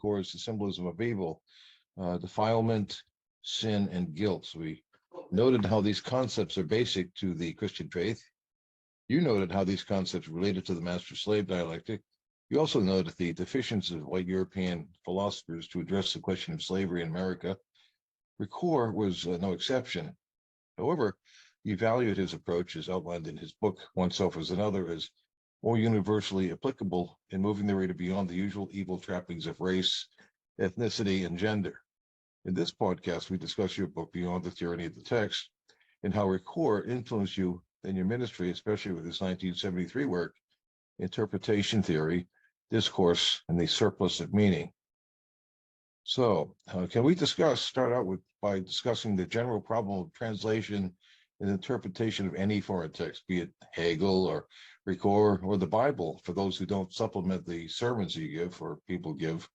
records the symbolism of evil, defilement, sin, and guilt. So we noted how these concepts are basic to the Christian faith. You noted how these concepts related to the master-slave dialectic. You also noted the deficiencies of white European philosophers to address the question of slavery in America. Ricoeur was no exception. However, he valued his approach, as outlined in his book, One Self as Another, as more universally applicable in moving the reader beyond the usual evil trappings of race, ethnicity, and gender. In this podcast, we discuss your book, Beyond the Tyranny of the Text, and how Ricoeur influenced you in your ministry, especially with his 1973 work, Interpretation Theory, Discourse, and the Surplus of Meaning. So, can we start out by discussing the general problem of translation and interpretation of any foreign text, be it Hegel or Ricoeur or the Bible, for those who don't supplement the sermons you give or people give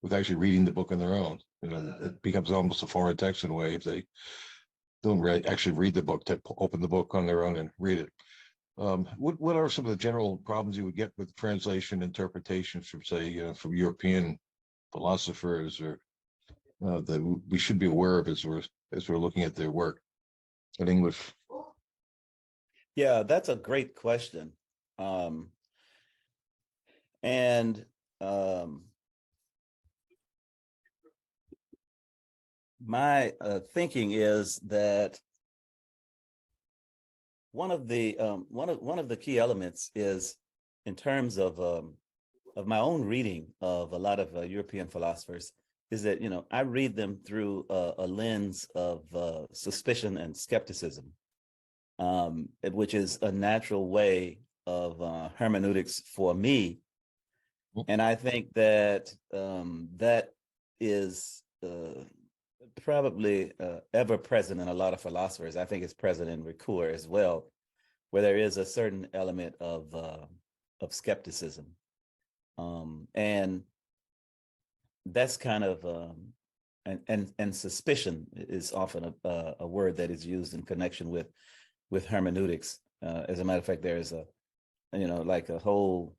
with actually reading the book on their own? It becomes almost a foreign text in a way if they don't actually read the book, to open the book on their own and read it. What are some of the general problems you would get with translation interpretations from, say, from European philosophers, or that we should be aware of as we're looking at their work in English? Yeah, that's a great question. My thinking is that one of the key elements is, in terms of my own reading of a lot of European philosophers, is that I read them through a lens of suspicion and skepticism, which is a natural way of hermeneutics for me, and I think that that is probably ever present in a lot of philosophers. I think it's present in Ricoeur as well, where there is a certain element of skepticism, and that's kind of and suspicion is often a word that is used in connection with hermeneutics. As a matter of fact, there is like a whole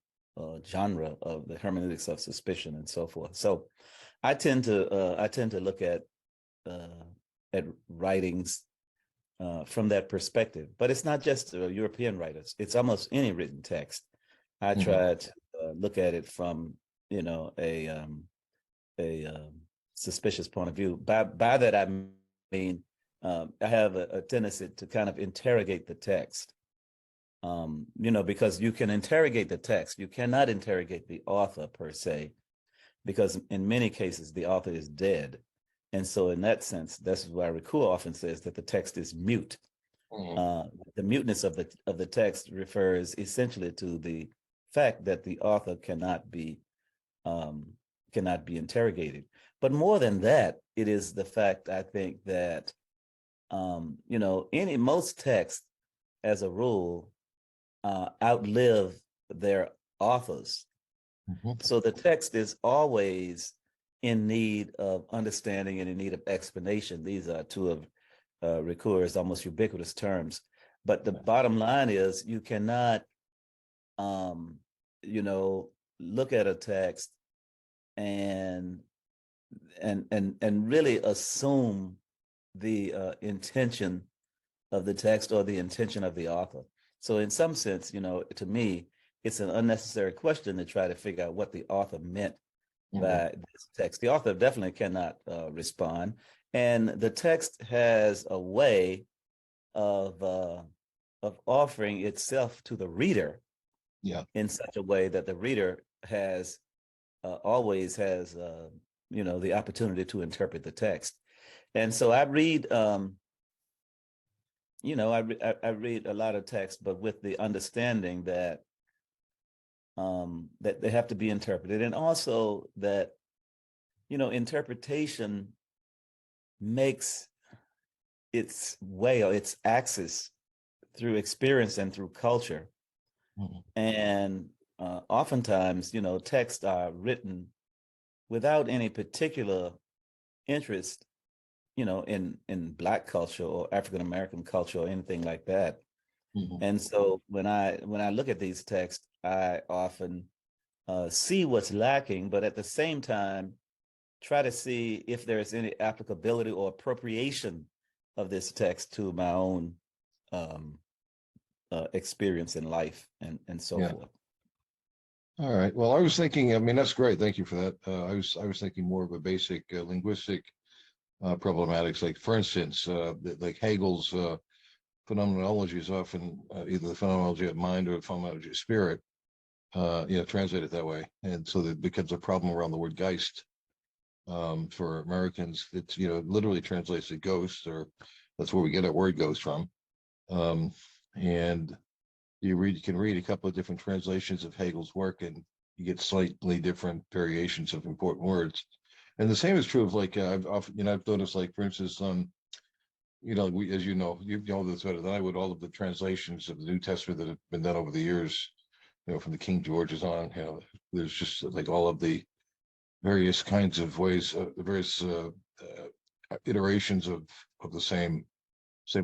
genre of the hermeneutics of suspicion and so forth. So I tend to look at writings from that perspective, but it's not just European writers. It's almost any written text. I try to look at it from a suspicious point of view. By that I mean I have a tendency to kind of interrogate the text, because you can interrogate the text. You cannot interrogate the author per se, because in many cases the author is dead. And so in that sense, that's why Ricoeur often says that the text is mute. The muteness of the text refers essentially to the fact that the author cannot be interrogated. But more than that, it is the fact, I think, that most texts, as a rule, outlive their authors. So the text is always in need of understanding and in need of explanation. These are two of Ricoeur's almost ubiquitous terms. But the bottom line is, you cannot, look at a text and really assume the intention of the text or the intention of the author. So in some sense, to me, it's an unnecessary question to try to figure out what the author meant by this text. The author definitely cannot respond, and the text has a way of offering itself to the reader, in such a way that the reader always has the opportunity to interpret the text. And so I read I read a lot of text, but with the understanding that that they have to be interpreted, and also that interpretation makes its way or its axis through experience and through culture. And oftentimes, texts are written without any particular interest, in Black culture or African American culture or anything like that. And so when I look at these texts, I often see what's lacking, but at the same time, try to see if there is any applicability or appropriation of this text to my own um, experience in life and so Yeah. forth. All right. Well, I was thinking, I mean, that's great. Thank you for that. I was thinking more of a basic linguistic problematics, like for instance, like Hegel's phenomenology is often either the phenomenology of mind or the phenomenology of spirit, translated that way. And so that becomes a problem around the word Geist. For Americans, it's, literally translates to ghost, or that's where we get our word ghost from. Um, and you can read a couple of different translations of Hegel's work, and you get slightly different variations of important words. And the same is true of like I've noticed, like for instance, we, as you know this better than I would, all of the translations of the New Testament that have been done over the years, from the King Georges on, there's just like all of the various kinds of ways, the various iterations of the same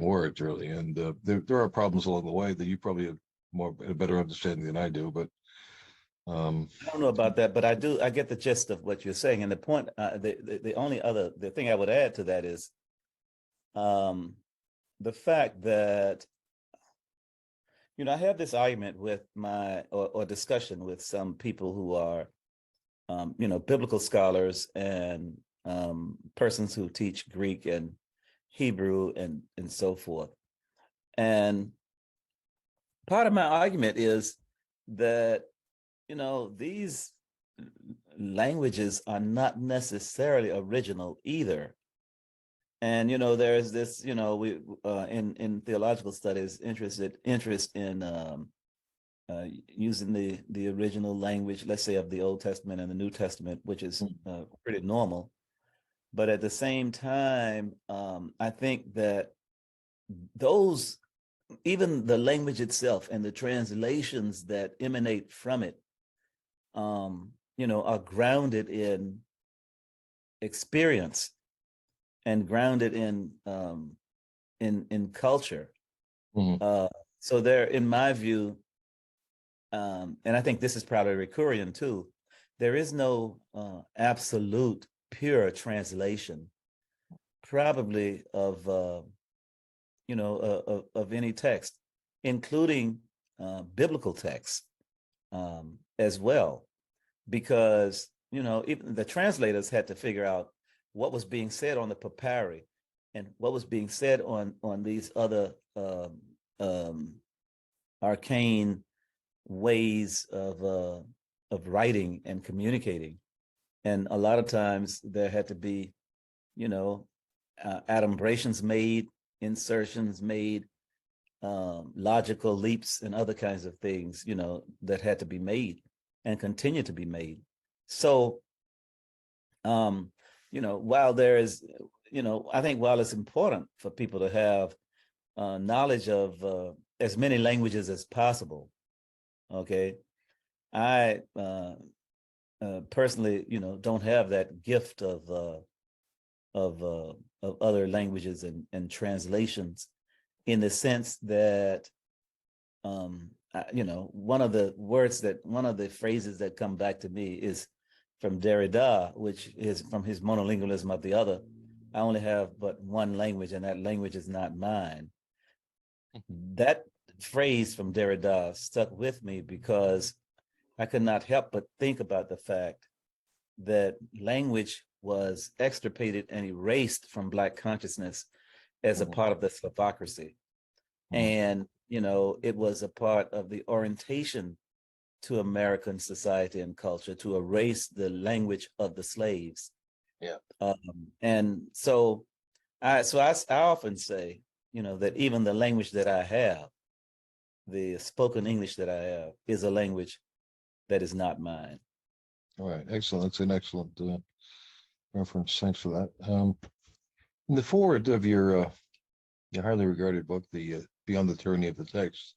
words, really. And there are problems along the way that you probably have a better understanding than I do. But I don't know about that, but I get the gist of what you're saying. And the point, the thing I would add to that is the fact that, I have this argument with or discussion with some people who are, biblical scholars and persons who teach Greek and Hebrew and so forth. And part of my argument is that, these languages are not necessarily original either. And, there's this, we in theological studies, interest in using the original language, let's say, of the Old Testament and the New Testament, which is pretty normal. But at the same time, I think that even the language itself and the translations that emanate from it, are grounded in experience and grounded in culture. mhm. So there, in my view, and I think this is probably Ricoeurian too, there is no absolute pure translation, probably of of any text, including biblical texts as well, because even the translators had to figure out what was being said on the papyri and what was being said on these other arcane ways of writing and communicating. And a lot of times there had to be, adumbrations made, insertions made, logical leaps and other kinds of things, that had to be made and continue to be made. So, while there is, I think while it's important for people to have knowledge of as many languages as possible, okay, I personally, don't have that gift of other languages and translations, in the sense that one of the phrases that come back to me is from Derrida, which is from his monolingualism of the other. I only have but one language, and that language is not mine. That phrase from Derrida stuck with me because I could not help but think about the fact that language was extirpated and erased from Black consciousness as a part of the Slavocracy. And, it was a part of the orientation to American society and culture to erase the language of the slaves. Yeah. And so I often say, that even the language that I have, the spoken English that I have, is a language that is not mine. All right. Excellent. That's an excellent reference. Thanks for that. In the foreword of your highly regarded book, the Beyond the Tyranny of the Text,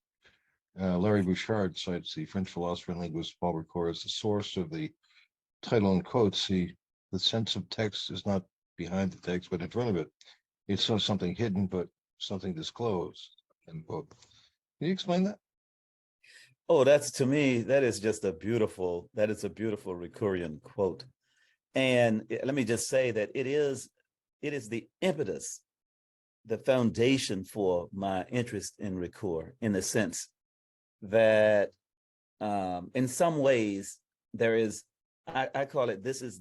Larry Bouchard cites the French philosopher and linguist Paul Ricoeur as the source of the title, and quotes, the sense of text is not behind the text, but in front of it. It's something hidden, but something disclosed, end quote. Can you explain that? Oh, to me, that is a beautiful Ricoeurian quote. And let me just say that it is the impetus, the foundation for my interest in Ricoeur, in the sense that in some ways there is, I call it, this is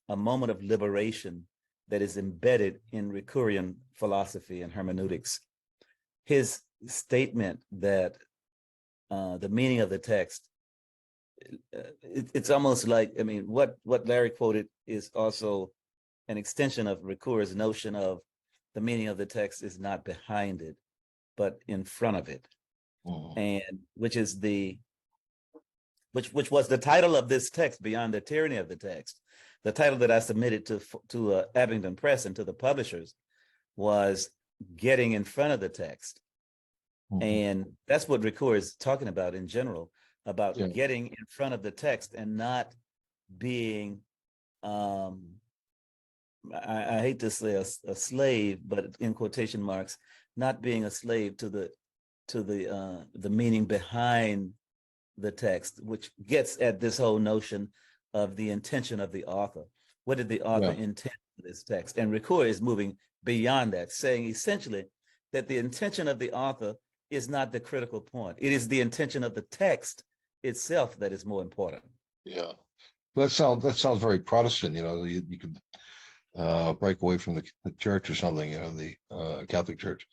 a moment of liberation that is embedded in Ricoeurian philosophy and hermeneutics. His statement that the meaning of the text, it's almost like, I mean, what Larry quoted is also an extension of Ricoeur's notion of the meaning of the text is not behind it, but in front of it. And which is which was the title of this text, Beyond the Tyranny of the Text. The title that I submitted to Abingdon Press and to the publishers was Getting in Front of the Text. And that's what Ricoeur is talking about in general, about getting in front of the text and not being, I hate to say a slave, but in quotation marks, not being a slave to the meaning behind the text, which gets at this whole notion of the intention of the author. What did the author intend for this text? And Ricoeur is moving beyond that, saying essentially that the intention of the author is not the critical point. It is the intention of the text itself that is more important. Yeah, that sounds very Protestant. You know, you could break away from the church or something. You know, the Catholic Church,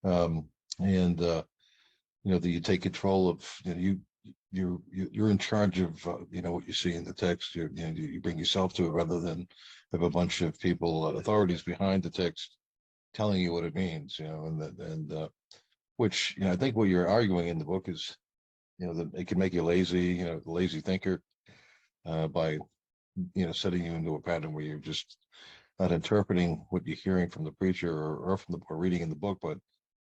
and you know, that you take control of. You know, you're in charge of you know, what you see in the text. You bring yourself to it rather than have a bunch of people, authorities behind the text, telling you what it means. You know, and which, you know, I think what you're arguing in the book is, you know, that it can make you lazy, you know, lazy thinker, by, you know, setting you into a pattern where you're just not interpreting what you're hearing from the preacher or reading in the book, but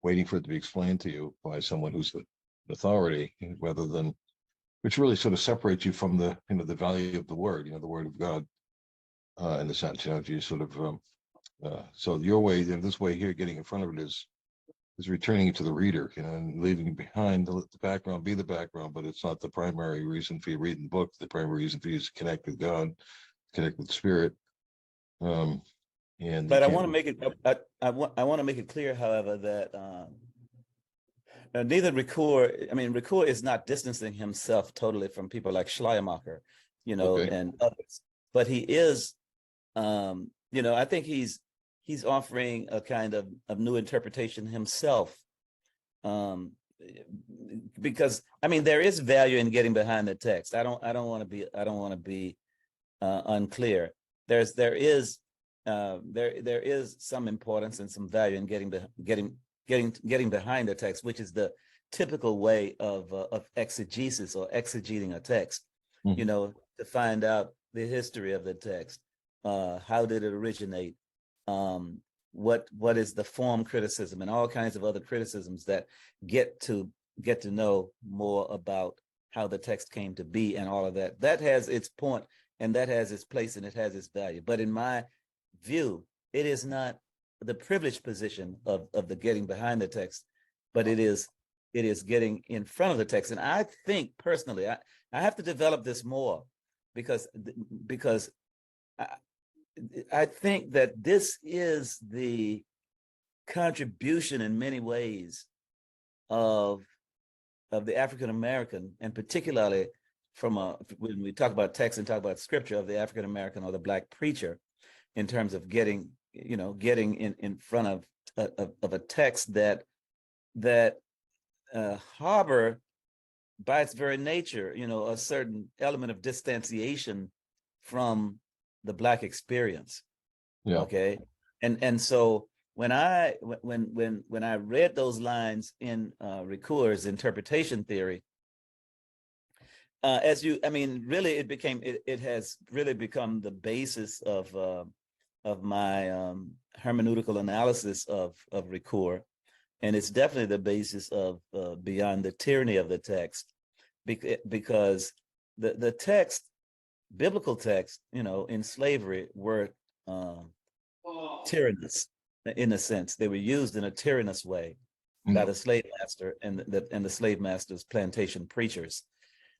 waiting for it to be explained to you by someone who's an authority, rather than, which really sort of separates you from the, you know, the value of the word, you know, the word of God, in a sense. You know, you sort of, so your way, you know, this way here, getting in front of it is returning it to the reader, you know, and leaving behind the background be the background, but it's not the primary reason for you reading the book. The primary reason for you is to connect with God, connect with Spirit. And but I want to make it, I want to make it clear, however, that neither Ricoeur, I mean, Ricoeur is not distancing himself totally from people like Schleiermacher, you know, and others, but he is, you know, I think he's offering a kind of new interpretation himself, because I mean, there is value in getting behind the text. I don't want to be unclear. There is some importance and some value in getting behind the text, which is the typical way of exegesis or exegeting a text. You know, to find out the history of the text, how did it originate, what is the form criticism, and all kinds of other criticisms that get to know more about how the text came to be, and all of that. That has its point, and that has its place, and it has its value. But in my view, it is not the privileged position of the getting behind the text, but it is getting in front of the text. And I think personally, I have to develop this more, because I think that this is the contribution in many ways of the African American, and particularly when we talk about text and talk about scripture, of the African American or the Black preacher, in terms of getting in front of a text that harbor, by its very nature, you know, a certain element of distanciation from the Black experience. Okay. And so when I read those lines in Ricoeur's interpretation theory, really it has really become the basis of my hermeneutical analysis of Ricoeur. And it's definitely the basis of Beyond the Tyranny of the Text, because the text, biblical text, you know, in slavery were tyrannous in a sense. They were used in a tyrannous way by the slave master and the slave master's plantation preachers.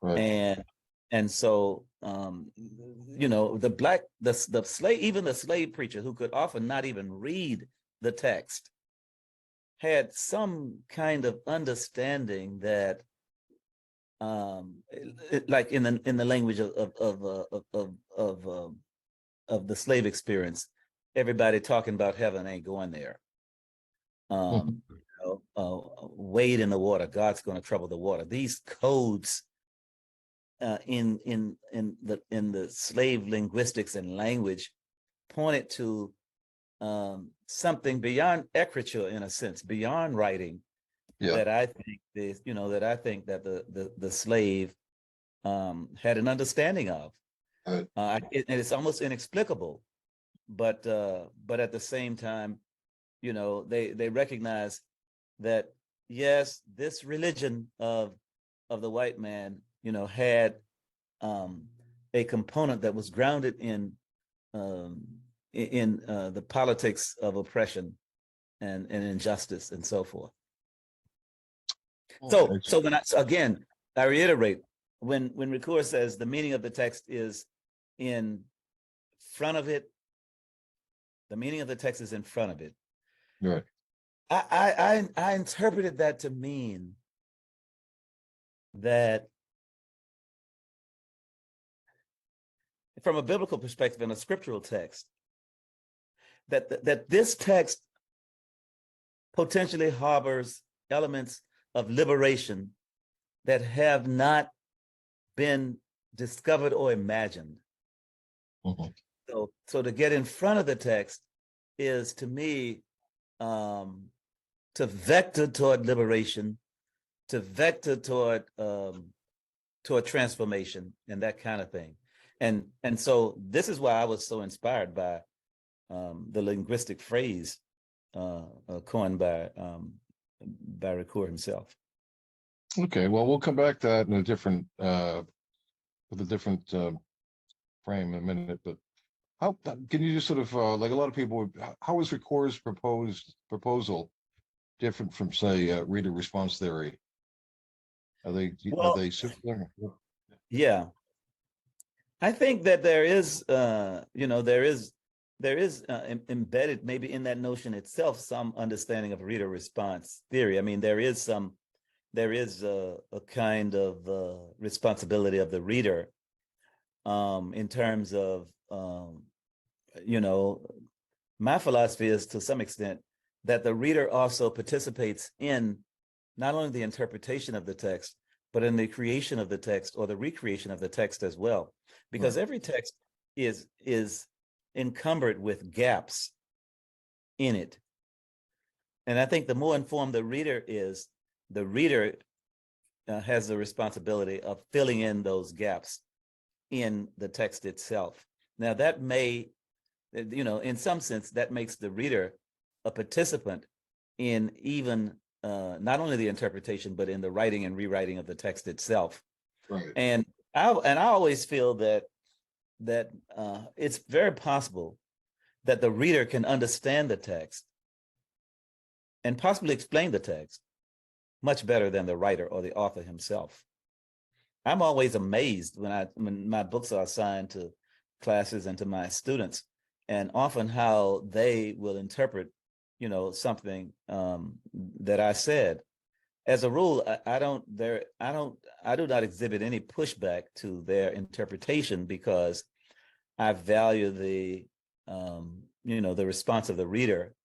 And And so, the slave, even the slave preacher who could often not even read the text, had some kind of understanding that, like in the language of the slave experience, everybody talking about heaven ain't going there. Wade in the water, God's going to trouble the water. These codes in the slave linguistics and language pointed to something beyond literature, in a sense, beyond writing. Yeah. That I think that the slave had an understanding of, Right. and it's almost inexplicable, but at the same time, they recognize that, yes, this religion of the white man, had a component that was grounded in the politics of oppression and injustice and so forth. So again, I reiterate, when Ricoeur says the meaning of the text is in front of it, the meaning of the text is in front of it. Right. I interpreted that to mean that from a biblical perspective, in a scriptural text, that this text potentially harbors elements of liberation that have not been discovered or imagined. Mhm. So to get in front of the text is, to me, to vector toward liberation, to vector toward transformation and that kind of thing. And so this is why I was so inspired by the linguistic phrase coined by Ricoeur himself. Okay, well, we'll come back to that in a different with a different frame in a minute. But how can you just sort of like a lot of people? How is Ricoeur's proposal different from, say, reader response theory? Are they similar? Yeah, I think that there is embedded maybe in that notion itself some understanding of reader response theory. I mean, there is a kind of responsibility of the reader in terms of my philosophy is, to some extent, that the reader also participates in not only the interpretation of the text, but in the creation of the text or the recreation of the text as well. Because Right. every text is encumbered with gaps in it. And I think the more informed the reader is, the reader has the responsibility of filling in those gaps in the text itself. Now, that may, in some sense, that makes the reader a participant in even not only the interpretation, but in the writing and rewriting of the text itself. Right. And I always feel that it's very possible that the reader can understand the text and possibly explain the text much better than the writer or the author himself. I'm always amazed when my books are assigned to classes and to my students, and often how they will interpret, something that I said. As a rule, I do not exhibit any pushback to their interpretation, because I value the response of the reader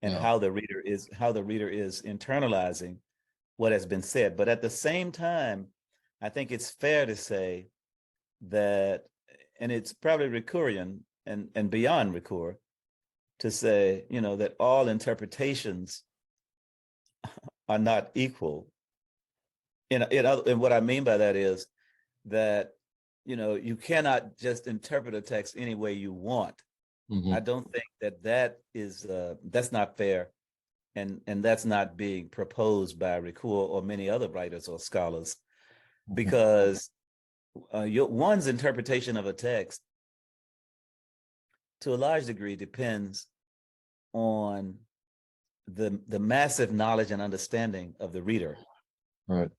and how the reader is internalizing what has been said. But at the same time, I think it's fair to say that, and it's probably Ricoeurian and beyond Ricoeur, to say, that all interpretations are not equal. And what I mean by that is that, you cannot just interpret a text any way you want. Mm-hmm. I don't think that is that's not fair, and that's not being proposed by Ricoeur or many other writers or scholars, because one's interpretation of a text, to a large degree, depends on the massive knowledge and understanding of the reader. Right.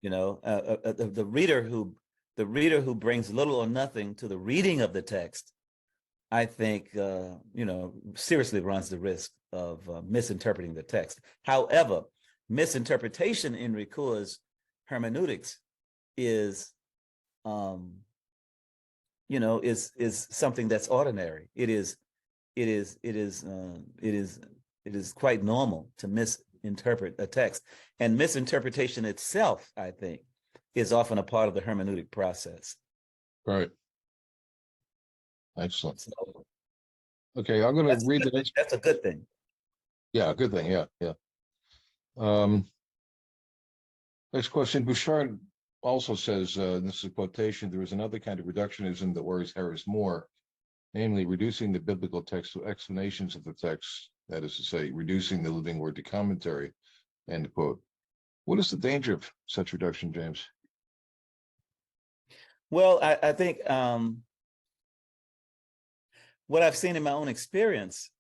The the reader who brings little or nothing to the reading of the text, I think, seriously runs the risk of misinterpreting the text. However, misinterpretation in Ricoeur's hermeneutics is, is something that's ordinary. It is quite normal to misinterpret a text, and misinterpretation itself, I think, is often a part of the hermeneutic process. Right. Excellent. So Okay, I'm going to read the next. that's a good thing. Yeah, good thing. Yeah, yeah. Next question. Bouchard also says, this is a quotation, there is another kind of reductionism that worries Harris more, namely reducing the biblical text to explanations of the text, that is to say, reducing the living word to commentary, end quote. What is the danger of such reduction, James? Well, I think what I've seen in my own experience,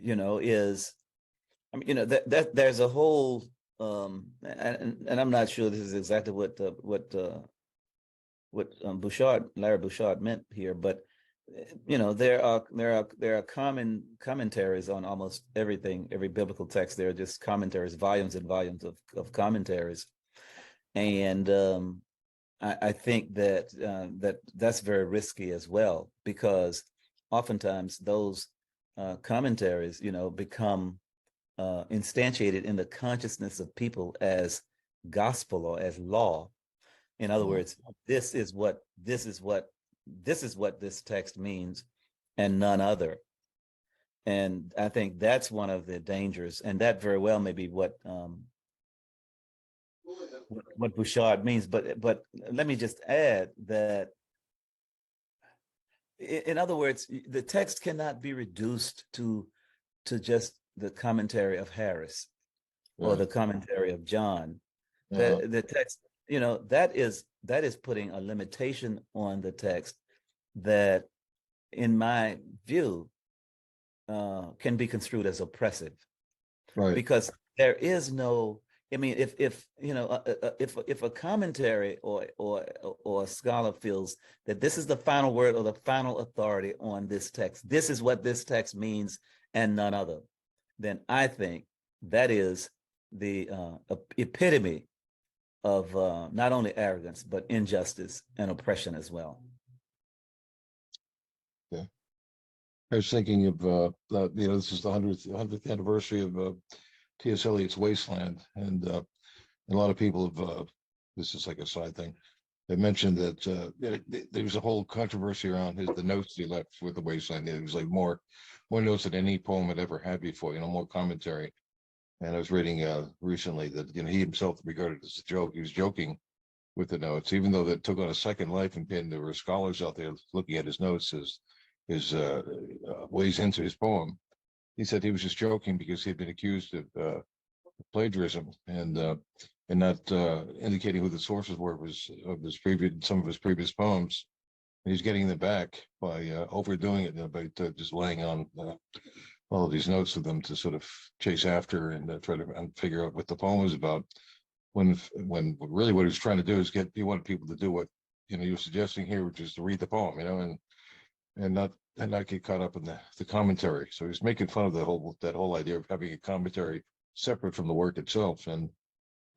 is, that there's a whole, and I'm not sure this is exactly what Larry Bouchard meant here, but there are common commentaries on almost everything, every biblical text. There are just commentaries, volumes and volumes of commentaries, and I think that that's very risky as well, because oftentimes those commentaries, become instantiated in the consciousness of people as gospel or as law. In other words, this is what this text means, and none other. And I think that's one of the dangers, and that very well may be what Bouchard means. But let me just add that, in other words, the text cannot be reduced to just the commentary of Harris or the commentary of John. The text, that is putting a limitation on the text that, in my view, can be construed as oppressive. Right. Because there is no, if a commentary or a scholar feels that this is the final word or the final authority on this text, this is what this text means and none other, then I think that is the epitome of not only arrogance, but injustice and oppression as well. Yeah. I was thinking of, this is the 100th anniversary of T.S. Eliot's Wasteland, and a lot of people have, this is like a side thing, they mentioned that there was a whole controversy around the notes he left with the Wasteland. It was like more notes than any poem had ever had before, more commentary. And I was reading recently that he himself regarded it as a joke. He was joking with the notes, even though that took on a second life, and there were scholars out there looking at his notes as his ways into his poem. He said he was just joking because he had been accused of plagiarism and not indicating who the sources were of some of his previous poems. And he's getting them back by overdoing it, by just laying on all of these notes of them to sort of chase after and try to figure out what the poem was about. When really what he was trying to do is he wanted people to do what he was suggesting here, which is to read the poem, and not get caught up in the commentary. So he's making fun of that whole idea of having a commentary separate from the work itself, and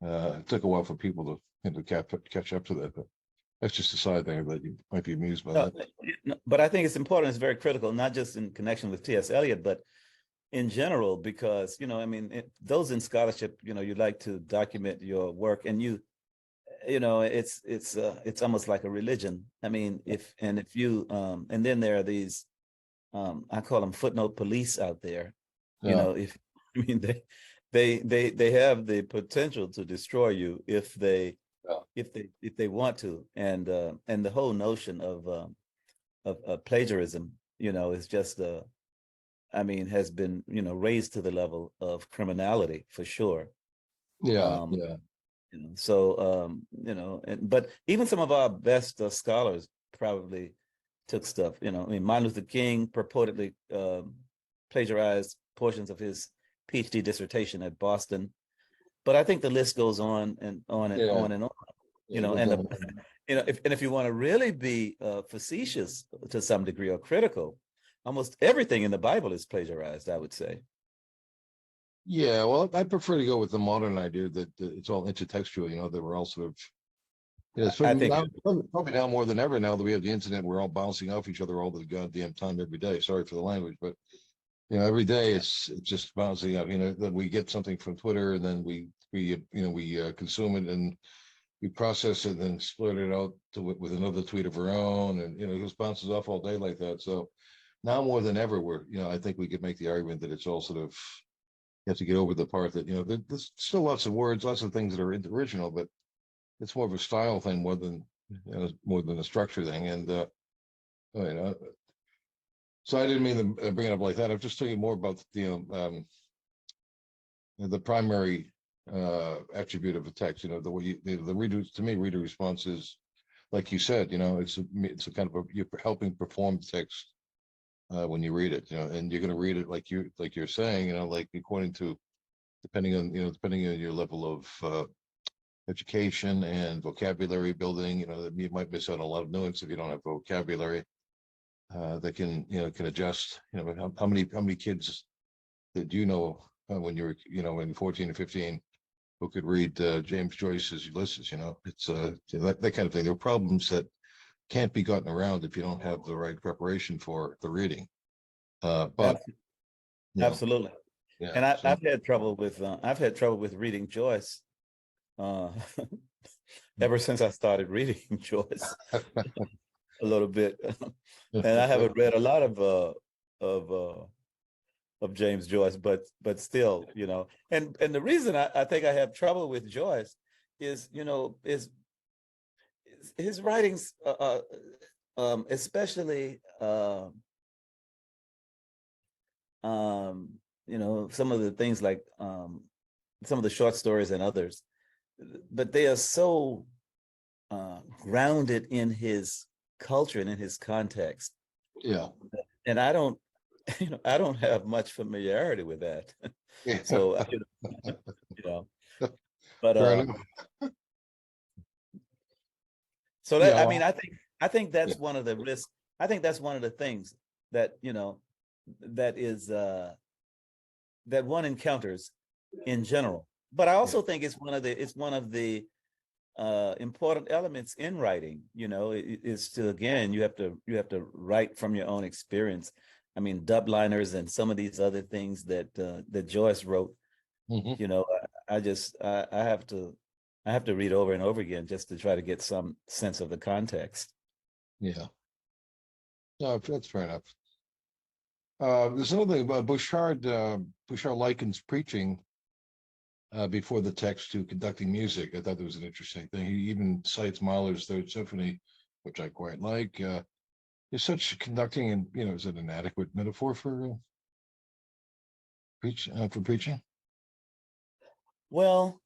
it took a while for people to catch up to that. But that's just a side thing that you might be amused by. No, but I think it's important. It's very critical, not just in connection with T.S. Eliot, but in general, because those in scholarship, you like to document your work, and it's almost like a religion. If you and then there are these I call them footnote police out there. Yeah. They have the potential to destroy you if they want to, and the whole notion of plagiarism, is just has been raised to the level of criminality for sure. Yeah. But even some of our best scholars probably took stuff. Martin Luther King purportedly plagiarized portions of his PhD dissertation at Boston, but I think the list goes on and on and on and on. You know, if you want to really be facetious to some degree or critical, almost everything in the Bible is plagiarized, I would say. Yeah, well, I prefer to go with the modern idea that it's all intertextual, that we're all sort of, it's I think, probably now more than ever now that we have the internet, we're all bouncing off each other all the goddamn time every day. Sorry for the language, but every day it's just bouncing up, then we get something from Twitter and then we consume it and we process it and then split it out with another tweet of our own. And, it just bounces off all day like that. So now more than ever, I think we could make the argument that it's all sort of, you have to get over the part that, there's still lots of words, lots of things that are original, but it's more of a style thing more than a structure thing. And so I didn't mean to bring it up like that. I'm just talking more about the primary attribute of a text. The way the reader, to me, reader response is, like you said, it's a kind of you're helping perform text when you read it, and you're going to read it like you're saying, like according to depending on your level of education and vocabulary building, that you might miss out on a lot of nuance if you don't have vocabulary that can adjust. How many kids that when you were when 14 or 15 who could read James Joyce's Ulysses? It's that kind of thing. There are problems that can't be gotten around if you don't have the right preparation for the reading. But absolutely. Yeah, and I've had trouble with reading Joyce ever since I started reading Joyce a little bit, and I haven't read a lot of James Joyce, but still, and the reason I think I have trouble with Joyce is is his writings, especially some of the things like some of the short stories and others, but they are so grounded in his culture and in his context. Yeah. And I don't, I don't have much familiarity with that. Yeah. So, but so that, I mean, I think that's one of the risks. I think that's one of the things that, that is that one encounters in general. But I also think it's one of the important elements in writing. Is to, again, you have to write from your own experience. I mean, dubliners and some of these other things that Joyce wrote. Mm-hmm. I have to read over and over again just to try to get some sense of the context. Yeah. No, that's fair enough. There's another thing about Bouchard. Bouchard likens preaching before the text to conducting music. I thought that was an interesting thing. He even cites Mahler's Third Symphony, which I quite like. Is such conducting, and is it an adequate metaphor for preaching? Well,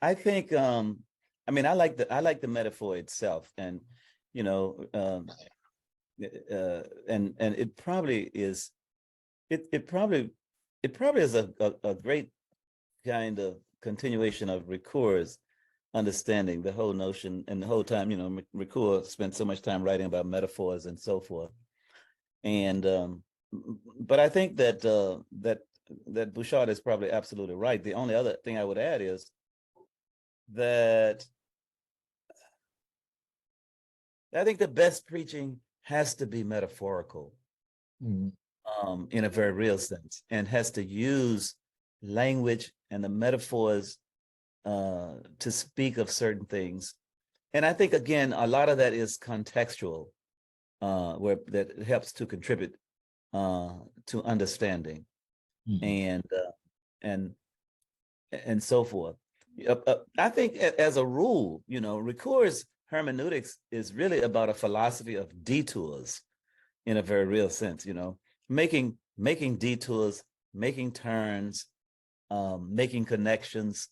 I think I mean, I like the metaphor itself, and and it probably is it probably is a great kind of continuation of Ricoeur's understanding, the whole notion, and the whole time, Ricoeur spent so much time writing about metaphors and so forth. And but I think that that Bouchard is probably absolutely right. The only other thing I would add is that I think the best preaching has to be metaphorical, in a very real sense, and has to use language and the metaphors to speak of certain things. And I think, again, a lot of that is contextual, where that helps to contribute to understanding, and so forth. I think, as a rule, Ricoeur's hermeneutics is really about a philosophy of detours, in a very real sense. Making detours, making turns, making connections,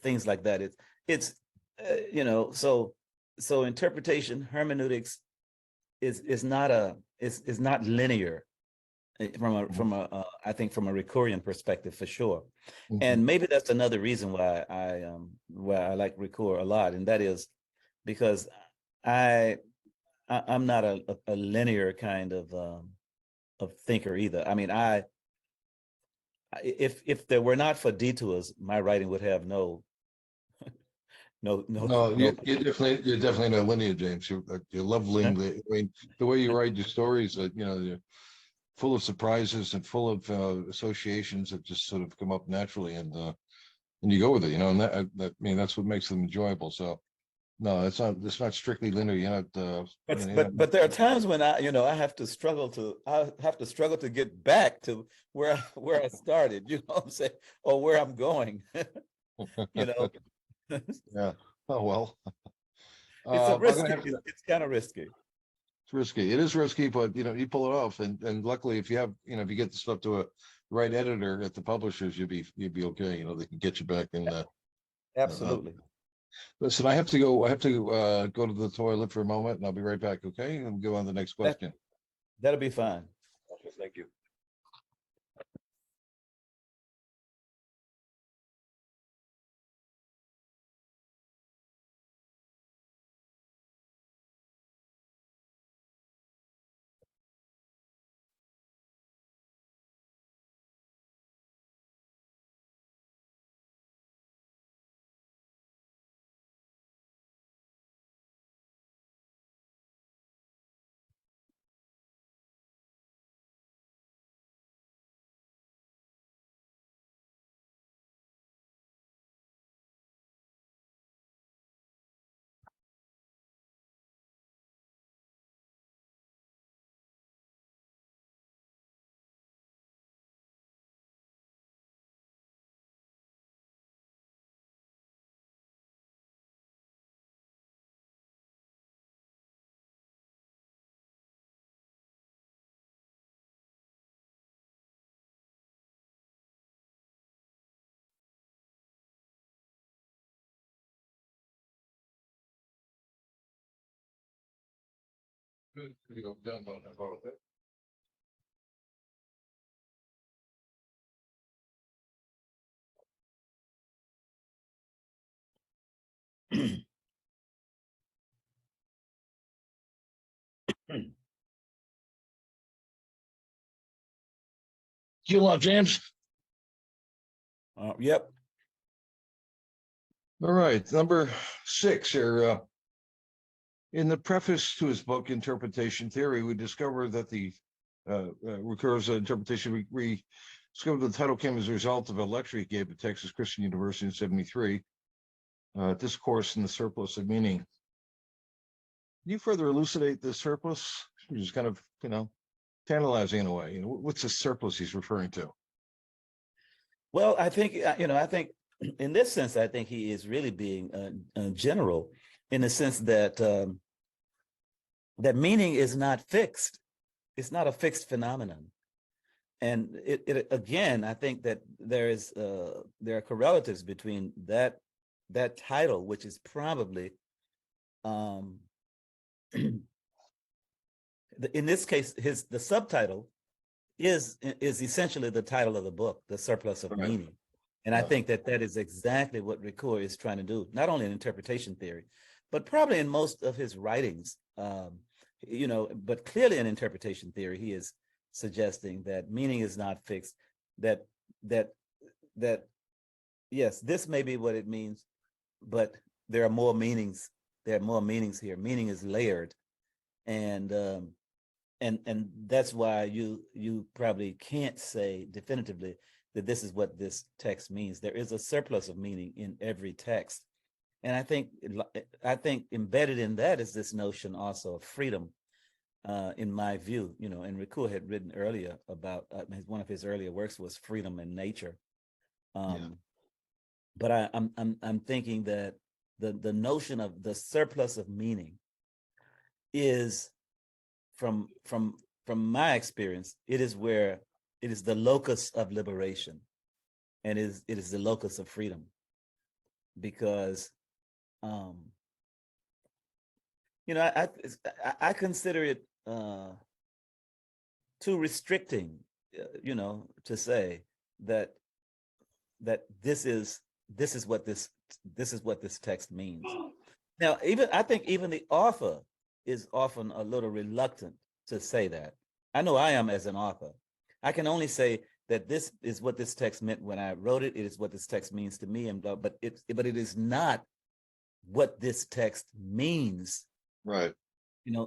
things like that. It's so interpretation, hermeneutics is not linear from a I think from a Ricoeurian perspective, for sure. And maybe that's another reason why I like Ricoeur a lot, and that is because I'm not a linear kind of thinker either. I mean, if there were not for detours, my writing would have No, no. you're definitely not linear, James. You're lovely. I mean, the way you write your stories, you're full of surprises and full of associations that just sort of come up naturally, and you go with it, and I mean, that's what makes them enjoyable. So no, it's not strictly linear. You're not, But there are times when I have to struggle to get back to where I started, you know what I'm saying, or where I'm going. you know yeah. Oh well. it's a I'm gonna risky, have to. it's kind of risky. It's risky. It is risky, but you pull it off, and luckily, if you have, if you get the stuff to a right editor at the publishers, you'd be okay. They can get you back in. Uh, Absolutely. Listen, I have to go. I have to go to the toilet for a moment, and I'll be right back. Okay, and go on to the next That question. that'll be fine. Okay, thank you. Good. You go down on that part with it. You love James. Yep. All right, number 6 here. In the preface to his book, Interpretation Theory, we discover that the Ricoeur's interpretation, we discovered the title came as a result of a lecture he gave at Texas Christian University in 73, Discourse in the Surplus of Meaning. Can you further elucidate the surplus? Which is kind of, tantalizing in a way. What's the surplus he's referring to? Well, I think in this sense, I think he is really being general, in the sense that that meaning is not fixed. It's not a fixed phenomenon. And it again, I think that there are correlatives between that title, which is probably in this case, the subtitle is essentially the title of the book, The Surplus of Right. Meaning. And I think that is exactly what Ricoeur is trying to do, not only in interpretation theory, but probably in most of his writings. But clearly in interpretation theory, he is suggesting that meaning is not fixed, that yes, this may be what it means, but there are more meanings. There are more meanings here. Meaning is layered. And that's why you probably can't say definitively that this is what this text means. There is a surplus of meaning in every text. And I think embedded in that is this notion also of freedom, in my view, and Ricoeur had written earlier about one of his earlier works was Freedom in Nature. But I'm thinking that the notion of the surplus of meaning is, from my experience, it is the locus of liberation, and it is the locus of freedom, because I consider it too restricting, to say that this is what this text means. Now, I think even the author is often a little reluctant to say that. I know I am as an author. I can only say that this is what this text meant when I wrote it. It is what this text means to me, and but it is not what this text means. Right.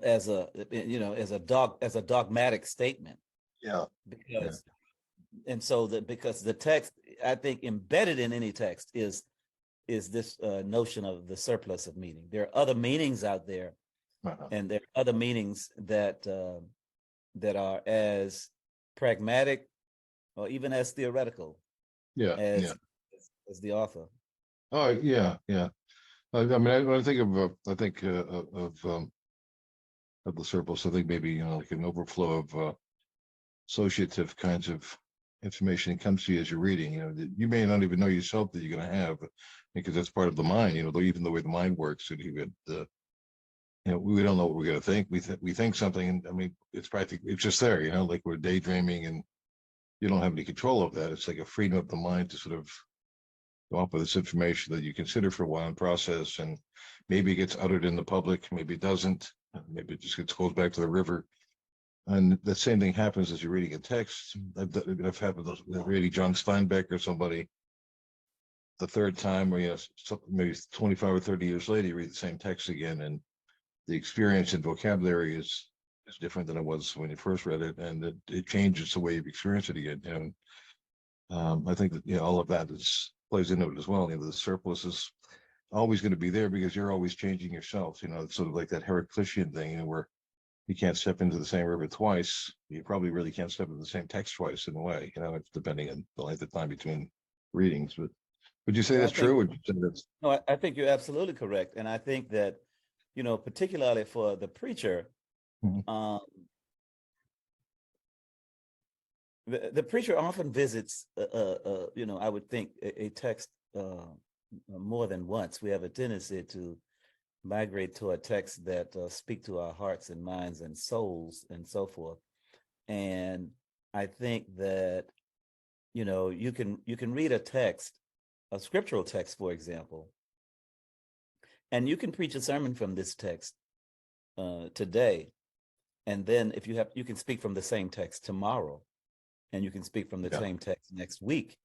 As a dogmatic statement. Yeah. Because because the text, I think, embedded in any text is this notion of the surplus of meaning. There are other meanings out there, and there are other meanings that are as pragmatic or even as theoretical as the author. Oh, yeah, yeah. I mean, when I think of, of the surplus, I think maybe, like an overflow of associative kinds of information that comes to you as you're reading, that you may not even know yourself that you're going to have, because that's part of the mind, though, even the way the mind works, and we don't know what we're going to think. We think something, and I mean, it's just there, like we're daydreaming, and you don't have any control of that. It's like a freedom of the mind to sort of go off with this information that you consider for a while and process, and maybe it gets uttered in the public, maybe it doesn't, maybe it just goes back to the river. And the same thing happens as you're reading a text. I've had with reading John Steinbeck or somebody the third time, or maybe 25 or 30 years later, you read the same text again, and the experience and vocabulary is different than it was when you first read it, and it changes the way you've experienced it again. And I think that all of that plays into it as well. The surplus is always going to be there because you're always changing yourself. It's sort of like that Heraclitean thing, where you can't step into the same river twice. You probably really can't step into the same text twice in a way. It's depending on the length of time between readings. But would you say that's true? Would you say that's... No, I think you're absolutely correct, and I think that particularly for the preacher, the preacher often visits, I would think a text more than once. We have a tendency to migrate to a text that speak to our hearts and minds and souls and so forth. And I think that, you can read a text, a scriptural text, for example, and you can preach a sermon from this text today. And then if you can speak from the same text tomorrow, and you can speak from the same text next week,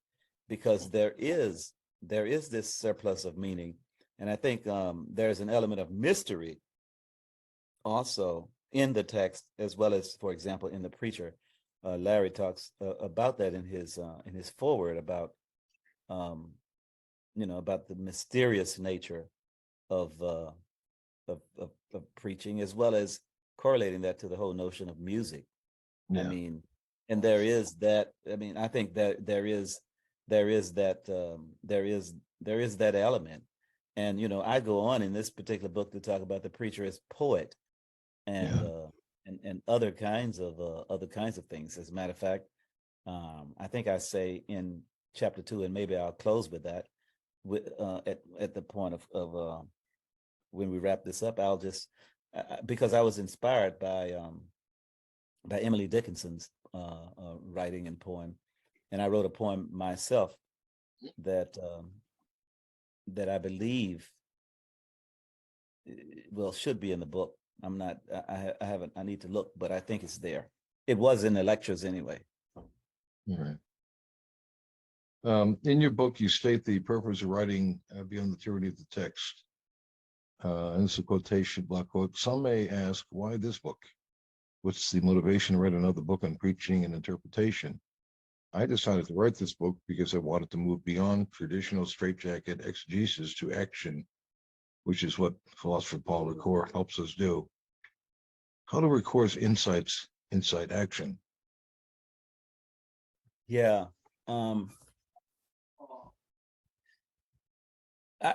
because there is this surplus of meaning. And I think there's an element of mystery also in the text, as well as, for example, in the preacher. Larry talks about that in his foreword about about the mysterious nature of preaching, as well as correlating that to the whole notion of music. I mean, and there is that. I mean, I think that there is that element. And I go on in this particular book to talk about the preacher as poet, and other kinds of things. As a matter of fact, I think I say in chapter 2, and maybe I'll close with that. At the point of when we wrap this up, I'll just because I was inspired by Emily Dickinson's writing and poem, and I wrote a poem myself that I believe should be in the book. I'm not. I haven't. I need to look, but I think it's there. It was in the lectures anyway. All right. In your book, you state the purpose of writing beyond the tyranny of the text. And it's a quotation, block quote. Some may ask, why this book? What's the motivation to write another book on preaching and interpretation? I decided to write this book because I wanted to move beyond traditional straitjacket exegesis to action, which is what philosopher Paul Ricoeur helps us do. How do Ricoeur's insights incite action? Yeah.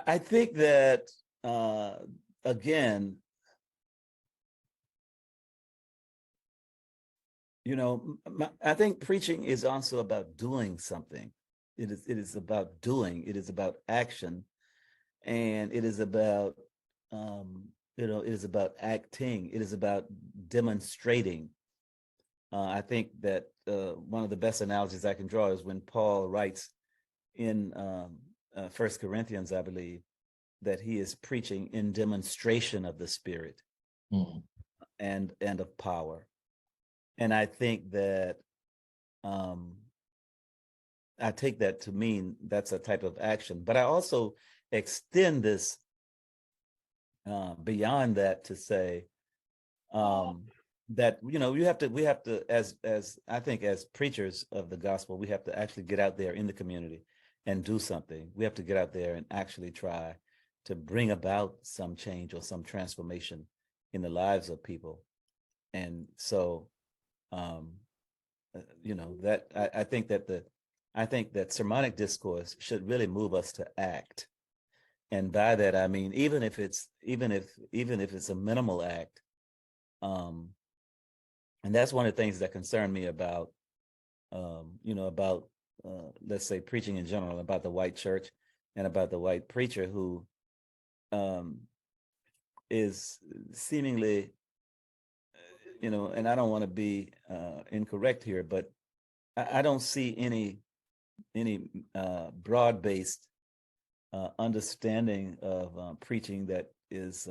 I think that, again, I think preaching is also about doing something. It is about doing. It is about action, and it is about it is about acting. It is about demonstrating. I think that one of the best analogies I can draw is when Paul writes in 1 Corinthians, I believe, that he is preaching in demonstration of the Spirit Mhm. and of power. And I think that um, I take that to mean that's a type of action. But I also extend this beyond that to say that we have to as I think as preachers of the gospel, we have to actually get out there in the community and do something. We have to get out there and actually try to bring about some change or some transformation in the lives of people. And so that I think that sermonic discourse should really move us to act. And by that I mean even if it's a minimal act. And that's one of the things that concern me about about let's say preaching in general, about the white church and about the white preacher who is seemingly, and I don't want to be incorrect here, but I don't see any broad-based understanding of preaching that is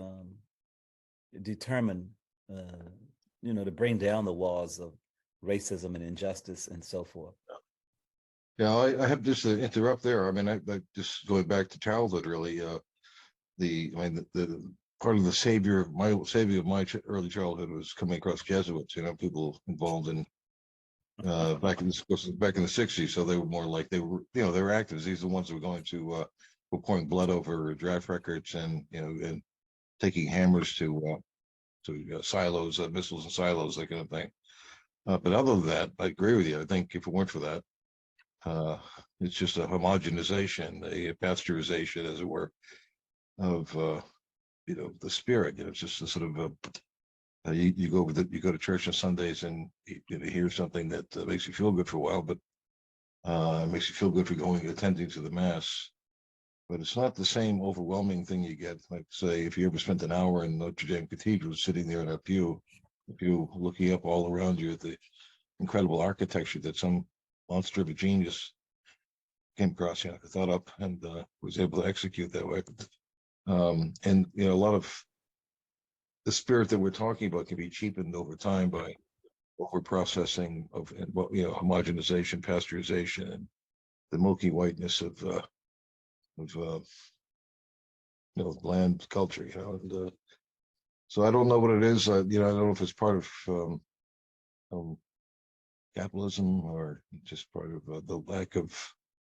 determined, to bring down the walls of racism and injustice and so forth. Yeah, I have just to interrupt there. I mean, I just going back to childhood, really. The part of the savior of my early childhood was coming across Jesuits. People involved in back in the '60s. So they were more like they were activists. These are the ones that were going to were pouring blood over draft records and and taking hammers to silos, missiles and silos, that kind of thing. But other than that, I agree with you. I think if it weren't for that, it's just a homogenization, a pasteurization, as it were, of the spirit. It's just a sort of you go to church on Sundays and you hear something that makes you feel good for a while, but makes you feel good for going and attending to the mass. But it's not the same overwhelming thing you get. Like, say, if you ever spent an hour in Notre Dame Cathedral, sitting there in a pew looking up all around you at the incredible architecture that some monster of a genius came across, thought up and was able to execute that way. And a lot of the spirit that we're talking about can be cheapened over time by over processing of homogenization, pasteurization, and the milky whiteness of bland culture. And so I don't know what it is. I don't know if it's part of um, capitalism or just part of the lack of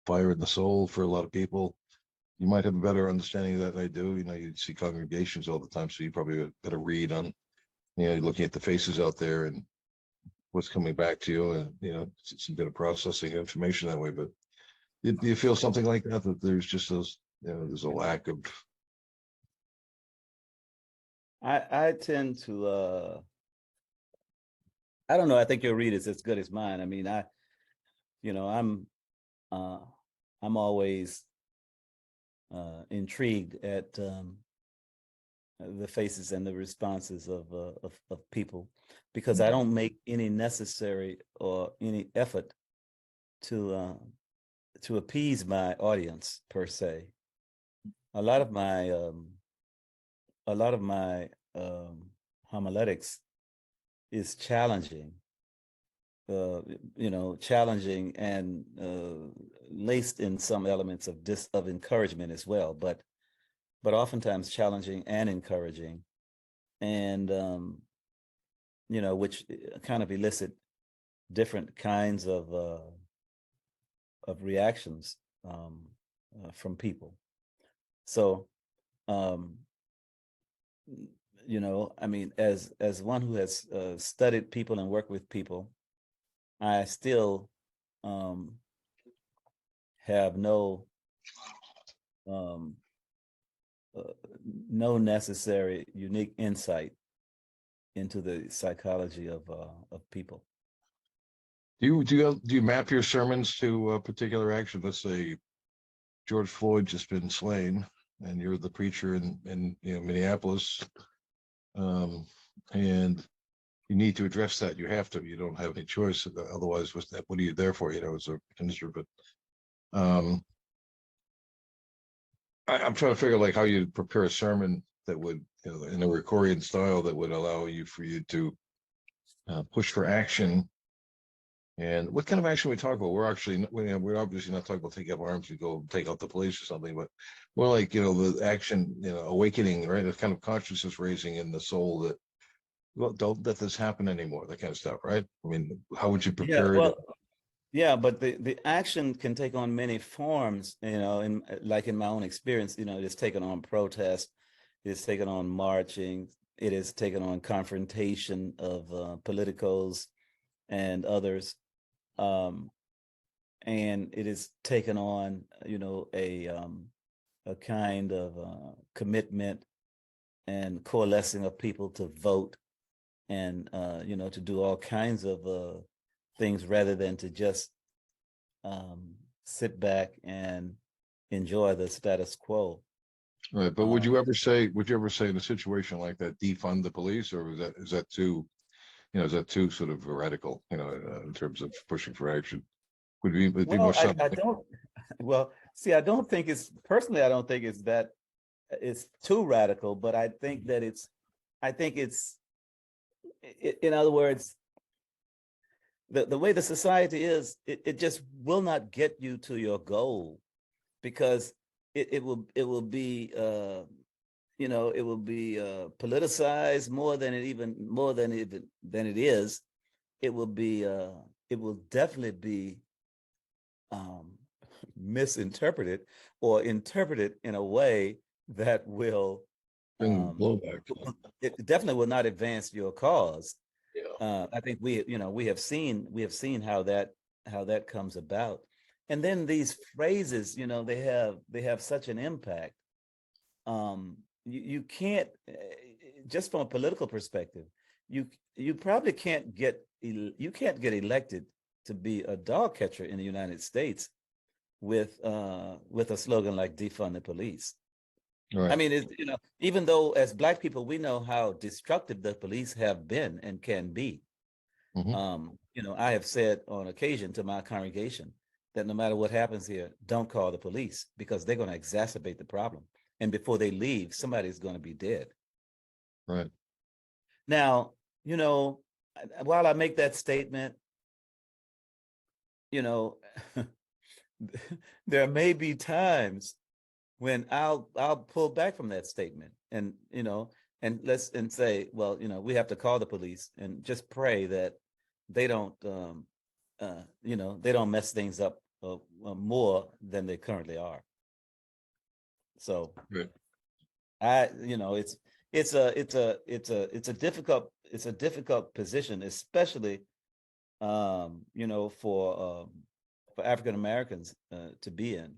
fire in the soul for a lot of people. You might have a better understanding of that than I do. You see congregations all the time, so you probably have a better read on, looking at the faces out there and what's coming back to you, and it's a bit of processing information that way. But do you feel something like that? That there's just there's a lack of. I tend to I don't know. I think your read is as good as mine. I mean, uh, I'm always intrigued at the faces and the responses of people, because I don't make any necessary or any effort to appease my audience per se. A lot of my homiletics is challenging, challenging and laced in some elements of encouragement as well, but oftentimes challenging and encouraging, and which kind of elicit different kinds of reactions from people. So, I mean, as one who has studied people and worked with people, I still have um, no necessary unique insight into the psychology of people. Do you map your sermons to a particular action? Let's say George Floyd just been slain, and you're the preacher in Minneapolis, and you need to address that. You have to. You don't have any choice. Otherwise, what are you there for? As a minister. But I'm trying to figure like how you prepare a sermon that would, you know, in a Ricoeurian style that would allow you to push for action. And what kind of action we talk about? We're actually, we're obviously not talking about taking up arms to go take out the police or something, but more like, you know, the action, you know, awakening, right? A kind of consciousness raising in the soul that, well, don't let this happen anymore, that kind of stuff, right? I mean, how would you Yeah, prepare it? well, yeah, but the action can take on many forms, you know, in like in my own experience, you know, it's taken on protest, it's taken on marching, it is taken on confrontation of politicos and others. Um, and it is taken on, you know, a kind of commitment and coalescing of people to vote and you know, to do all kinds of things rather than to just sit back and enjoy the status quo. Right, but Um, would you ever say in a situation like that, defund the police, or is that too, you know, is that too sort of radical, you know, in terms of pushing for action? Would be more well, something I like, don't. Well, see, I don't think it's personally. I don't think it's that it's too radical, but I think that it's. I think it's. In other words, the way the society is, it just will not get you to your goal because it will be you know, it will be politicized more than than it is. It will be it will definitely be um, misinterpreted or interpreted in a way that will thing um, blowback? it definitely will not advance your cause. Yeah. I think you know, we have seen how that comes about, and then these phrases, you know, they have such an impact. You can't just from a political perspective, you you probably can't get you can't get elected to be a dog catcher in the United States with a slogan like defund the police. I Right. mean, you know, even though as Black people we know how destructive the police have been and can be. Hmm. You know, I have said on occasion to my congregation that no matter what happens here, don't call the police because they're going to exacerbate the problem. And before they leave, somebody's going to be dead. Right. Now, you know, while I make that statement, you know, there may be times when I'll pull back from that statement and, you know, and say, well, you know, we have to call the police and just pray that they don't you know, they don't mess things up more than they currently are. So Right. you know, it's a difficult position, especially you know, for African Americans to be in.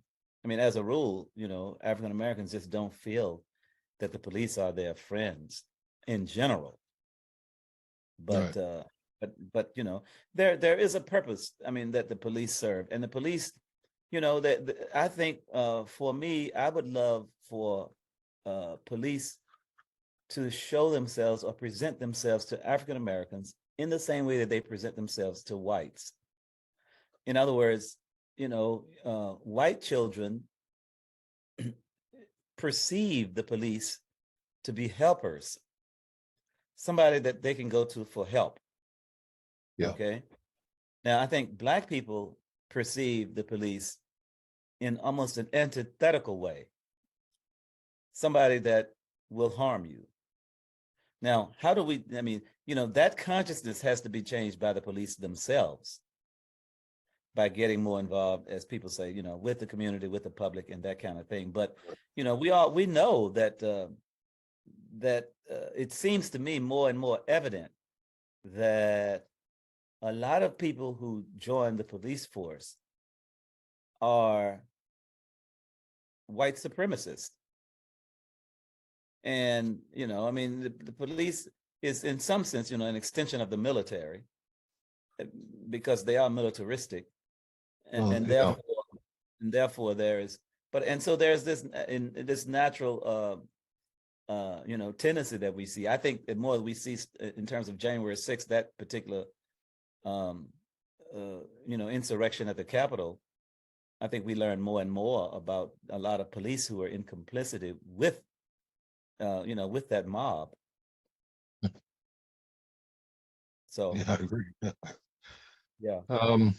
I mean, as a rule, you know, African Americans just don't feel that the police are their friends in general. Right. But you know, there is a purpose. I mean, that the police serve, and the police, you know, that I think for me, I would love for police to show themselves or present themselves to African Americans in the same way that they present themselves to whites. In other words, you know, white children perceive the police to be helpers, somebody that they can go to for help. Yeah. Okay. Now, I think Black people perceive the police in almost an antithetical way, somebody that will harm you. Now, how do we, I mean, you know, that consciousness has to be changed by the police themselves by getting more involved, as people say, you know, with the community, with the public, and that kind of thing. But, you know, we know that it seems to me more and more evident that a lot of people who join the police force are white supremacists. And, you know, I mean, the police is in some sense, you know, an extension of the military because they are militaristic. Well, And yeah. therefore there is, and so there's this, in this natural, you know, tendency that we see. I think the more we see in terms of January 6th, that particular, you know, insurrection at the Capitol, I think we learn more and more about a lot of police who are in complicity with, with that mob. So, Yeah, I agree. Yeah. yeah.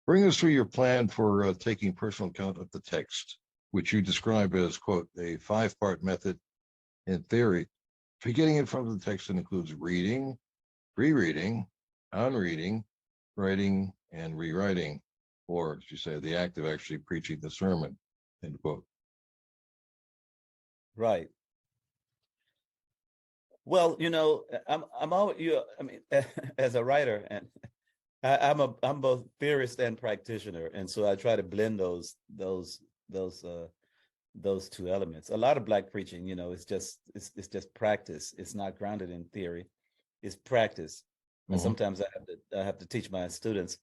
Bring us through your plan for taking personal account of the text, which you describe as, quote, a 5-part method in theory. For getting in front of the text that includes reading, rereading, unreading, writing, and rewriting, or as you say, the act of actually preaching the sermon, end quote. Right. Well, I'm always, I mean, as a writer, and I'm both theorist and practitioner, and so I try to blend those two elements. A lot of Black preaching, it's just practice. It's not grounded in theory. It's practice. And Mhm. sometimes I have to teach my students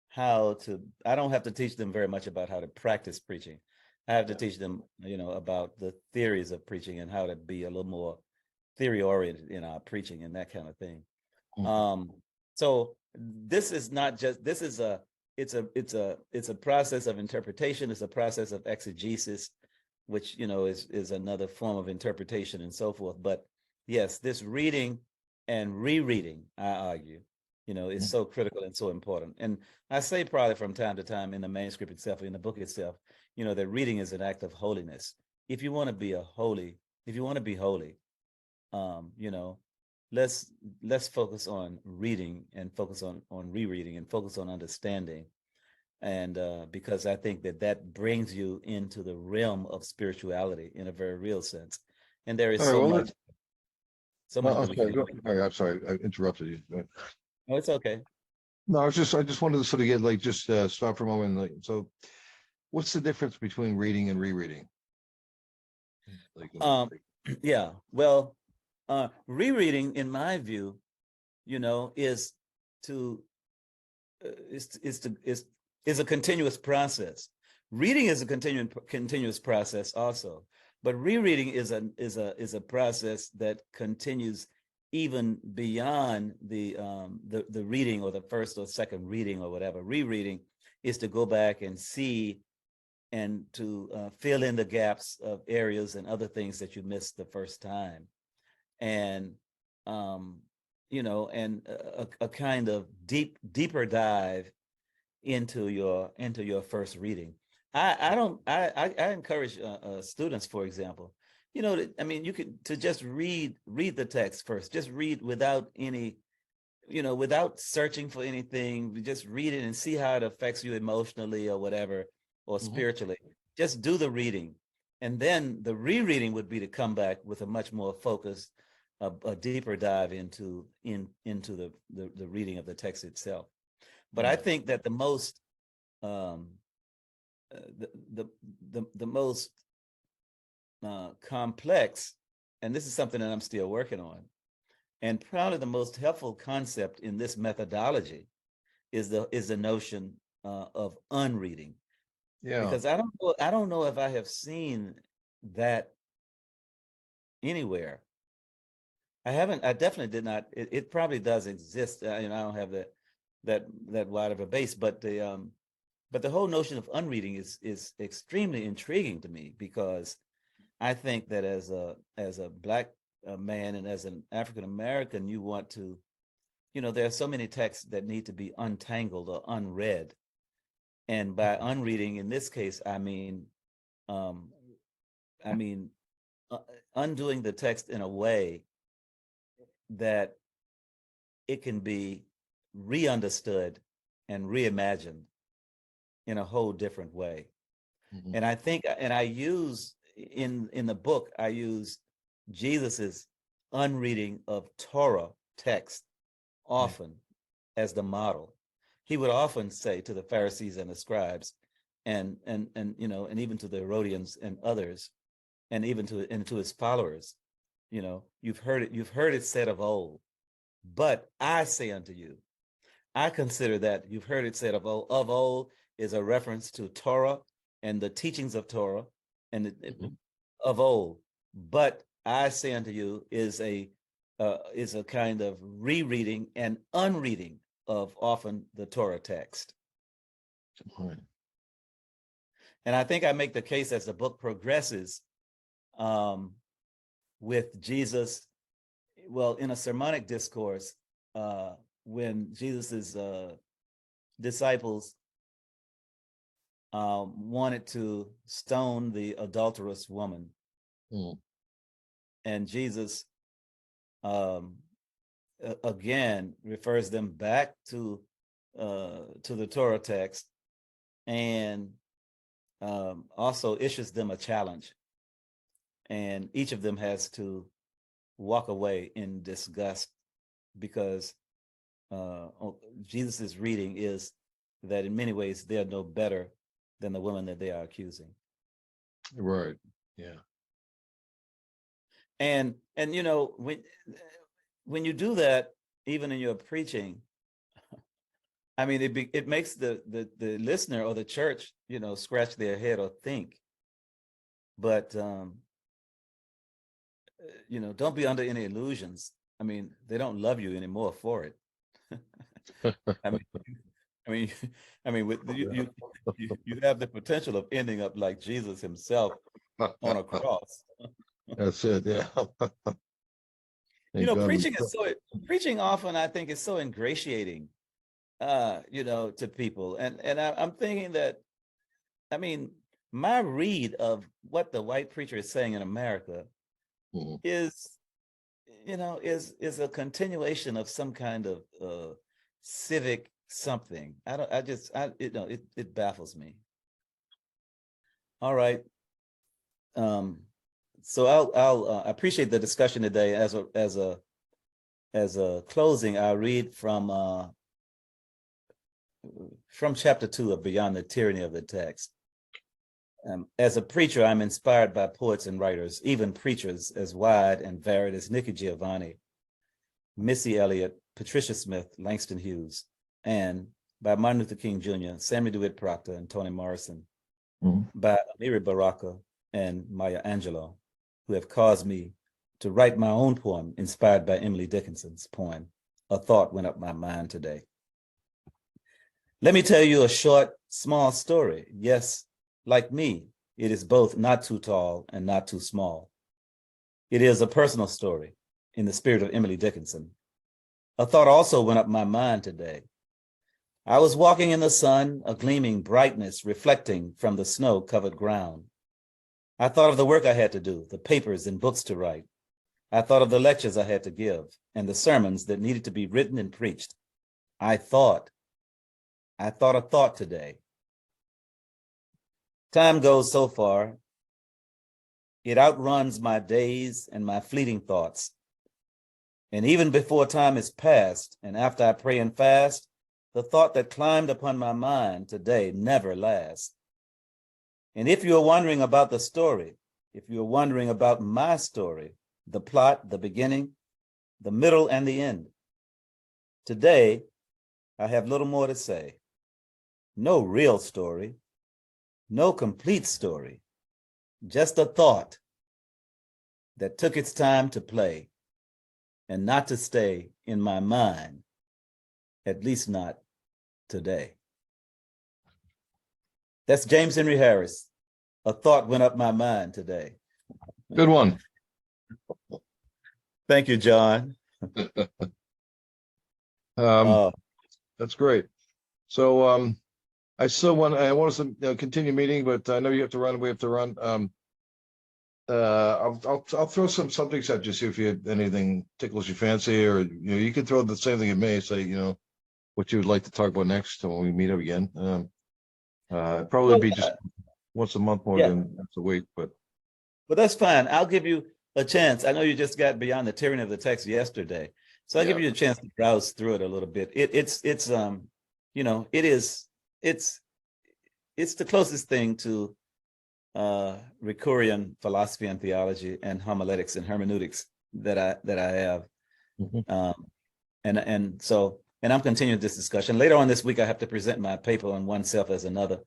how to. I don't have to teach them very much about how to practice preaching. I have to teach them, about the theories of preaching and how to be a little more theory oriented in our preaching and that kind of thing. Mhm. Um, so this is not just this is a it's a process of interpretation. It's a process of exegesis, which is another form of interpretation and so forth. But yes, this reading and rereading, I argue, is so critical and so important. And I say probably from time to time in the manuscript itself, in the book itself, that reading is an act of holiness. If you want to be if you want to be holy, um, you know, let's focus on reading and focus on rereading and focus on understanding. And because I think that brings you into the realm of spirituality in a very real sense. And there is All right, well, so much that I'm we can sorry. do. All right, I'm sorry. I interrupted you. Oh, it's okay. No, I just wanted to sort of get like, just stop for a moment. Like, so what's the difference between reading and rereading? Like, Um, yeah. Well, rereading, in my view, is to is a continuous process. Reading is a continuous process also, but rereading is a process that continues even beyond the reading or the first or second reading or whatever. Rereading is to go back and see and to fill in the gaps of areas and other things that you missed the first time, and um, and a kind of deeper dive into your first reading. I don't I encourage students, for example, I mean, you could to just read the text first, just read without any, without searching for anything, just read it and see how it affects you emotionally or whatever, or mhm. spiritually. Just do the reading, and then the rereading would be to come back with a much more focused, a deeper dive into the reading of the text itself. But I think that the most um, the, the most complex, and this is something that I'm still working on, and probably the most helpful concept in this methodology is the notion of unreading, Yeah. because I don't know if I have seen that anywhere. I haven't. I definitely did not. It probably does exist. I don't have that wide of a base, but the whole notion of unreading is extremely intriguing to me, because I think that as a Black man and as an African American, you want to, there are so many texts that need to be untangled or unread. And by unreading, in this case, um, I mean uh, undoing the text in a way that it can be re-understood and reimagined in a whole different way. Mhm. And I think, and I use in the book, I use Jesus's unreading of Torah text Yeah. often as the model. He would often say to the Pharisees and the scribes, and even to the Herodians and others, and even to his followers, you've heard it said of old, but I say unto you. I consider that you've heard it said of old. Of old is a reference to Torah and the teachings of Torah, and Mhm. of old. But I say unto you is a kind of rereading and unreading of often the Torah text. All right. And I think I make the case as the book progresses with Jesus, well, in a sermonic discourse, when Jesus's disciples wanted to stone the adulterous woman. Mm. And Jesus again refers them back to the Torah text, and also issues them a challenge. And each of them has to walk away in disgust, because Jesus's reading is that in many ways they're no better than the woman that they are accusing. Right. Yeah. And you know, when you do that, even in your preaching, I mean, it makes the listener or the church, you know, scratch their head or think. But you know, don't be under any illusions. I mean, they don't love you anymore for it. I mean, with you have the potential of ending up like Jesus himself on a cross. That's it. Yeah. You know, God preaching often, I think, is so ingratiating, you know, to people. And I'm thinking that, I mean, my read of what the white preacher is saying in America Mhm. is, you know, is a continuation of some kind of civic something. You know, it baffles me. All right. So I'll appreciate the discussion today. As a closing, I'll read from chapter 2 of Beyond the Tyranny of the Text. As a preacher, I'm inspired by poets and writers, even preachers as wide and varied as Nikki Giovanni, Missy Elliott, Patricia Smith, Langston Hughes, and by Martin Luther King Jr., Samuel DeWitt Proctor, and Toni Morrison, by Amiri Baraka and Maya Angelou, who have caused me to write my own poem inspired by Emily Dickinson's poem, A Thought Went Up My Mind Today. Let me tell you a short, small story. Yes, like me, it is both not too tall and not too small. It is a personal story in the spirit of Emily Dickinson. A thought also went up my mind today. I was walking in the sun, a gleaming brightness reflecting from the snow-covered ground. I thought of the work I had to do, the papers and books to write. I thought of the lectures I had to give and the sermons that needed to be written and preached. I thought a thought today. Time goes so far, it outruns my days and my fleeting thoughts. And even before time is past, and after I pray and fast, the thought that climbed upon my mind today never lasts. And if you're wondering about the story, if you're wondering about my story, the plot, the beginning, the middle, and the end, today I have little more to say. No real story, no complete story, just a thought that took its time to play and not to stay in my mind, at least not today. That's James Henry Harris. A thought went up my mind today. Good one. Thank you, John. That's great. So I want us to continue meeting, but I know you have to run. We have to run. I'll throw some subjects at you, see if you had anything tickles your fancy, or you can throw the same thing at me. Say what you would like to talk about next when we meet up again. Probably be just once a month more than once a week, but that's fine. I'll give you a chance. I know you just got Beyond the Tyranny of the Text yesterday, so I'll give you a chance to browse through it a little bit. It's the closest thing to Ricoeurian philosophy and theology and homiletics and hermeneutics that I have. And I'm continuing this discussion. Later on this week, I have to present my paper on oneself as another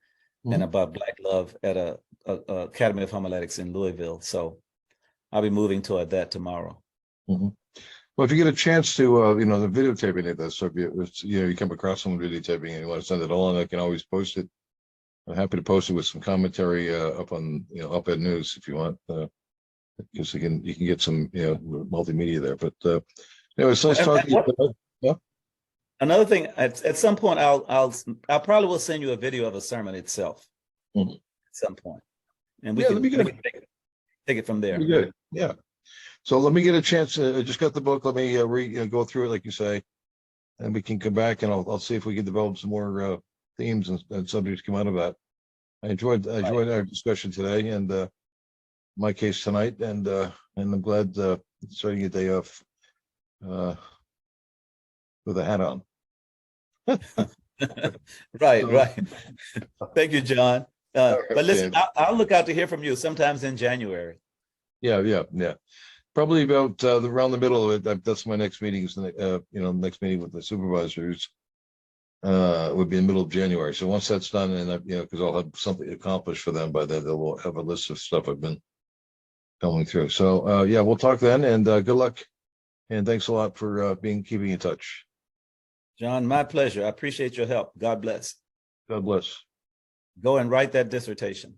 and about Black love at a Academy of Homiletics in Louisville. So I'll be moving toward that tomorrow. Well, if you get a chance to, the videotaping of this, so if you come across someone videotaping and you want to send it along, I can always post it I'm happy to post it with some commentary up on, Op-Ed News if you want, because you can get some, multimedia there. But anyway, it's nice talking to you. Yeah. Another thing, at some point, I'll probably will send you a video of a sermon itself Mhm. at some point, and we Yeah, can, that'd be good. take it from there. That'd be good. Yeah. So let me get a chance. I just got the book. Let me go through it, like you say, and we can come back and I'll see if we can develop some more themes and subjects come out of that. I enjoyed our discussion today and my case tonight, and I'm glad starting a day off with a hat on. Right, So- right. Thank you, John. right, But listen, Dan. I'll look out to hear from you sometimes in January. Yeah. Probably about around the middle of it. That's my next meeting. Is next meeting with the supervisors would be in the middle of January. So once that's done, and because I'll have something accomplished for them by then, they'll have a list of stuff I've been going through. So yeah, we'll talk then, and good luck, and thanks a lot for keeping in touch. John, my pleasure. I appreciate your help. God bless. God bless. Go and write that dissertation.